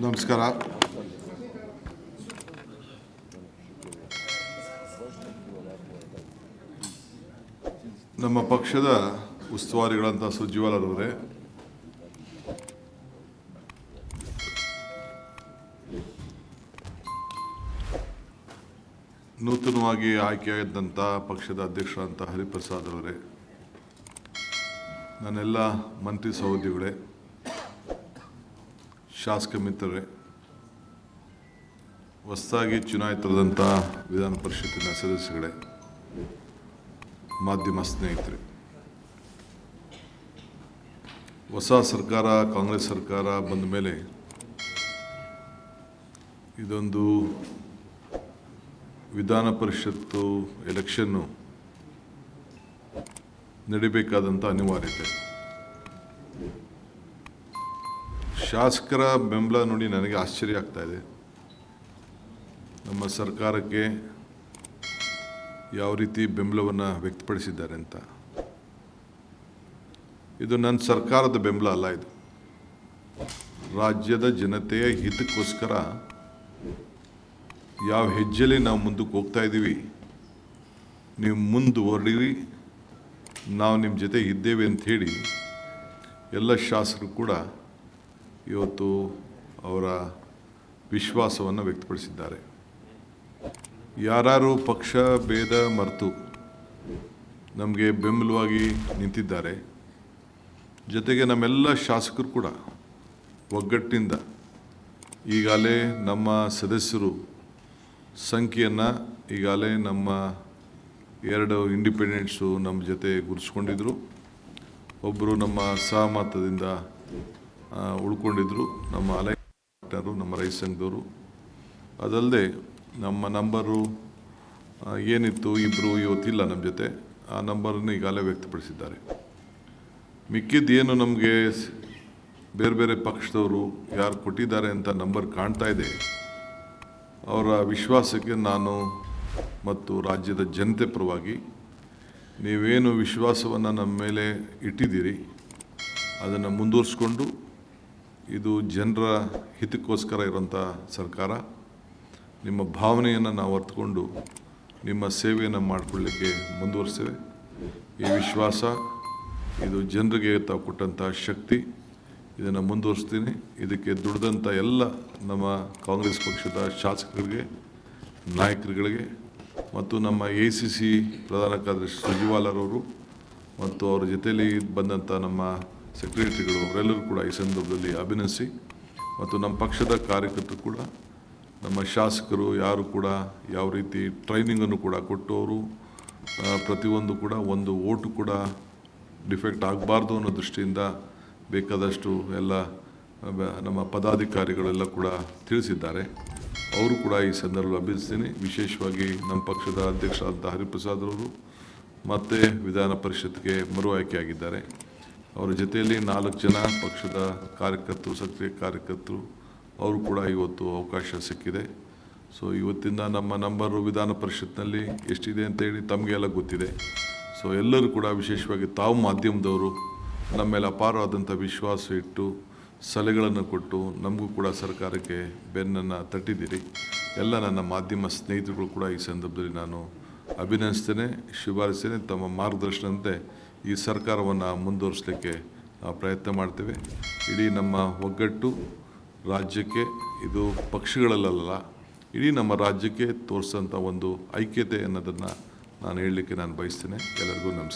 ನಮಸ್ಕಾರ. ನಮ್ಮ ಪಕ್ಷದ ಉಸ್ತುವಾರಿಗಳಂತ ಸುರ್ಜೇವಾಲಾರವರೇ, ನೂತನವಾಗಿ ಆಯ್ಕೆಯಾದಂಥ ಪಕ್ಷದ ಅಧ್ಯಕ್ಷರಂತ ಹರಿಪ್ರಸಾದ್ ಅವರೇ, ನನ್ನೆಲ್ಲ ಮಂತ್ರಿ ಸಹೋದ್ಯೋಗಿಗಳೇ, ಶಾಸಕ ಮಿತ್ರರೇ, ಹೊಸದಾಗಿ ಚುನಾಯಿತರಾದಂಥ ವಿಧಾನ ಪರಿಷತ್ತಿನ ಸದಸ್ಯಗಳೇ, ಮಾಧ್ಯಮ ಸ್ನೇಹಿತರೆ, ಹೊಸ ಸರ್ಕಾರ ಕಾಂಗ್ರೆಸ್ ಸರ್ಕಾರ ಬಂದ ಮೇಲೆ ಇದೊಂದು ವಿಧಾನ ಪರಿಷತ್ತು ಎಲೆಕ್ಷನ್ನು ನಡಿಬೇಕಾದಂಥ ಅನಿವಾರ್ಯತೆ. ಶಾಸಕರ ಬೆಂಬಲ ನೋಡಿ ನನಗೆ ಆಶ್ಚರ್ಯ ಆಗ್ತಾ ಇದೆ. ನಮ್ಮ ಸರ್ಕಾರಕ್ಕೆ ಯಾವ ರೀತಿ ಬೆಂಬಲವನ್ನು ವ್ಯಕ್ತಪಡಿಸಿದ್ದಾರೆ ಅಂತ. ಇದು ನನ್ನ ಸರ್ಕಾರದ ಬೆಂಬಲ ಅಲ್ಲ, ಇದು ರಾಜ್ಯದ ಜನತೆಯ ಹಿತಕ್ಕೋಸ್ಕರ ಯಾವ ಹೆಜ್ಜೆಯಲ್ಲಿ ನಾವು ಮುಂದಕ್ಕೆ ಹೋಗ್ತಾ ಇದ್ದೀವಿ, ನೀವು ಮುಂದುವರಿರಿ, ನಾವು ನಿಮ್ಮ ಜೊತೆ ಇದ್ದೇವೆ ಅಂಥೇಳಿ ಎಲ್ಲ ಶಾಸಕರು ಕೂಡ ಇವತ್ತು ಅವರ ವಿಶ್ವಾಸವನ್ನು ವ್ಯಕ್ತಪಡಿಸಿದ್ದಾರೆ. ಯಾರು ಪಕ್ಷ ಭೇದ ಮರೆತು ನಮಗೆ ಬೆಂಬಲವಾಗಿ ನಿಂತಿದ್ದಾರೆ, ಜೊತೆಗೆ ನಮ್ಮೆಲ್ಲ ಶಾಸಕರು ಕೂಡ ಒಗ್ಗಟ್ಟಿನಿಂದ ಈಗಾಗಲೇ ನಮ್ಮ ಸದಸ್ಯರು ಸಂಖ್ಯೆಯನ್ನು ಈಗಾಗಲೇ ನಮ್ಮ 2 ಇಂಡಿಪೆಂಡೆಂಟ್ಸು ನಮ್ಮ ಜೊತೆ ಗುರುತಿಸ್ಕೊಂಡಿದ್ರು, ಒಬ್ಬರು ನಮ್ಮ ಸಹಮತದಿಂದ ಉಳ್ಕೊಂಡಿದ್ರು, ನಮ್ಮ ಅಲೈನರು, ನಮ್ಮ ರೈತ ಸಂಘದವರು. ಅದಲ್ಲದೆ ನಮ್ಮ ನಂಬರು ಏನಿತ್ತು, ಇಬ್ಬರು ಇವತ್ತಿಲ್ಲ ನಮ್ಮ ಜೊತೆ, ಆ ನಂಬರನ್ನು ಈಗಾಗಲೇ ವ್ಯಕ್ತಪಡಿಸಿದ್ದಾರೆ. ಮಿಕ್ಕಿದ್ದೇನು ನಮಗೆ ಬೇರೆ ಬೇರೆ ಪಕ್ಷದವರು ಯಾರು ಕೊಟ್ಟಿದ್ದಾರೆ ಅಂತ ನಂಬರ್ ಕಾಣ್ತಾ ಇದೆ, ಅವರ ವಿಶ್ವಾಸಕ್ಕೆ ನಾನು ಮತ್ತು ರಾಜ್ಯದ ಜನತೆ ಪರವಾಗಿ ನೀವೇನು ವಿಶ್ವಾಸವನ್ನು ನಮ್ಮ ಮೇಲೆ ಇಟ್ಟಿದ್ದೀರಿ ಅದನ್ನು ಮುಂದುವರಿಸ್ಕೊಂಡು, ಇದು ಜನರ ಹಿತಕ್ಕೋಸ್ಕರ ಇರೋಂಥ ಸರ್ಕಾರ, ನಿಮ್ಮ ಭಾವನೆಯನ್ನು ನಾವು ಅರ್ಥಕೊಂಡು ನಿಮ್ಮ ಸೇವೆಯನ್ನು ಮಾಡಿಕೊಳ್ಳಲಿಕ್ಕೆ ಮುಂದುವರಿಸ್ತೇವೆ. ಈ ವಿಶ್ವಾಸ, ಇದು ಜನರಿಗೆ ತಾವು ಕೊಟ್ಟಂಥ ಶಕ್ತಿ, ಇದನ್ನು ಮುಂದುವರಿಸ್ತೀನಿ. ಇದಕ್ಕೆ ದುಡಿದಂಥ ಎಲ್ಲ ನಮ್ಮ ಕಾಂಗ್ರೆಸ್ ಪಕ್ಷದ ಶಾಸಕರಿಗೆ, ನಾಯಕರುಗಳಿಗೆ ಮತ್ತು ನಮ್ಮ ACC ಪ್ರಧಾನ ಕಾರ್ಯದರ್ಶಿ ಸುರ್ಜೇವಾಲಾರವರು ಮತ್ತು ಅವರ ಜೊತೆಯಲ್ಲಿ ಬಂದಂಥ ನಮ್ಮ ಸೆಕ್ರೆಟರಿಗಳು ಅವರೆಲ್ಲರೂ ಕೂಡ ಈ ಸಂದರ್ಭದಲ್ಲಿ ಅಭಿನಂದಿಸಿ, ಮತ್ತು ನಮ್ಮ ಪಕ್ಷದ ಕಾರ್ಯಕರ್ತರು ಕೂಡ, ನಮ್ಮ ಶಾಸಕರು ಯಾರು ಕೂಡ ಯಾವ ರೀತಿ ಟ್ರೈನಿಂಗನ್ನು ಕೂಡ ಕೊಟ್ಟು ಅವರು ಪ್ರತಿಯೊಂದು ಕೂಡ ಒಂದು ಓಟು ಕೂಡ ಡಿಫೆಕ್ಟ್ ಆಗಬಾರ್ದು ಅನ್ನೋ ದೃಷ್ಟಿಯಿಂದ ಬೇಕಾದಷ್ಟು ಎಲ್ಲ ನಮ್ಮ ಪದಾಧಿಕಾರಿಗಳೆಲ್ಲ ಕೂಡ ತಿಳಿಸಿದ್ದಾರೆ. ಅವರು ಕೂಡ ಈ ಸಂದರ್ಭದಲ್ಲಿ ಅಭಿನಂದಿಸ್ತೀನಿ. ವಿಶೇಷವಾಗಿ ನಮ್ಮ ಪಕ್ಷದ ಅಧ್ಯಕ್ಷರಾದಂಥ ಹರಿಪ್ರಸಾದ್ ಅವರು ಮತ್ತೆ ವಿಧಾನ ಪರಿಷತ್ಗೆ ಮರು ಆಯ್ಕೆಯಾಗಿದ್ದಾರೆ. ಅವರ ಜೊತೆಯಲ್ಲಿ 4 ಜನ ಪಕ್ಷದ ಕಾರ್ಯಕರ್ತರು, ಸಕ್ರಿಯ ಕಾರ್ಯಕರ್ತರು, ಅವರು ಕೂಡ ಇವತ್ತು ಅವಕಾಶ ಸಿಕ್ಕಿದೆ. ಸೊ ಇವತ್ತಿಂದ ನಮ್ಮ ನಂಬರು ವಿಧಾನ ಪರಿಷತ್ನಲ್ಲಿ ಎಷ್ಟಿದೆ ಅಂತೇಳಿ ತಮಗೆಲ್ಲ ಗೊತ್ತಿದೆ. ಸೊ ಎಲ್ಲರೂ ಕೂಡ, ವಿಶೇಷವಾಗಿ ತಾವು ಮಾಧ್ಯಮದವರು ನಮ್ಮ ಮೇಲೆ ಅಪಾರವಾದಂಥ ವಿಶ್ವಾಸ ಇಟ್ಟು ಸಲಹೆಗಳನ್ನು ಕೊಟ್ಟು ನಮಗೂ ಕೂಡ ಸರ್ಕಾರಕ್ಕೆ ಬೆನ್ನನ್ನು ತಟ್ಟಿದ್ದೀರಿ. ಎಲ್ಲ ನನ್ನ ಮಾಧ್ಯಮ ಸ್ನೇಹಿತರುಗಳು ಕೂಡ ಈ ಸಂದರ್ಭದಲ್ಲಿ ನಾನು ಅಭಿನಂದಿಸ್ತೇನೆ, ಶುಭಾರಿಸ್ತೇನೆ. ತಮ್ಮ ಮಾರ್ಗದರ್ಶನದಂತೆ ಈ ಸರ್ಕಾರವನ್ನು ಮುಂದುವರಿಸಲಿಕ್ಕೆ ನಾವು ಪ್ರಯತ್ನ ಮಾಡ್ತೇವೆ. ಇಡೀ ನಮ್ಮ ಒಗ್ಗಟ್ಟು ರಾಜ್ಯಕ್ಕೆ, ಇದು ಪಕ್ಷಗಳಲ್ಲ, ಇಡೀ ನಮ್ಮ ರಾಜ್ಯಕ್ಕೆ ತೋರಿಸೋಂಥ ಒಂದು ಐಕ್ಯತೆ ಅನ್ನೋದನ್ನು ನಾನು ಹೇಳಲಿಕ್ಕೆ ನಾನು ಬಯಸ್ತೇನೆ. ಎಲ್ಲರಿಗೂ ನಮಸ್ಕಾರ.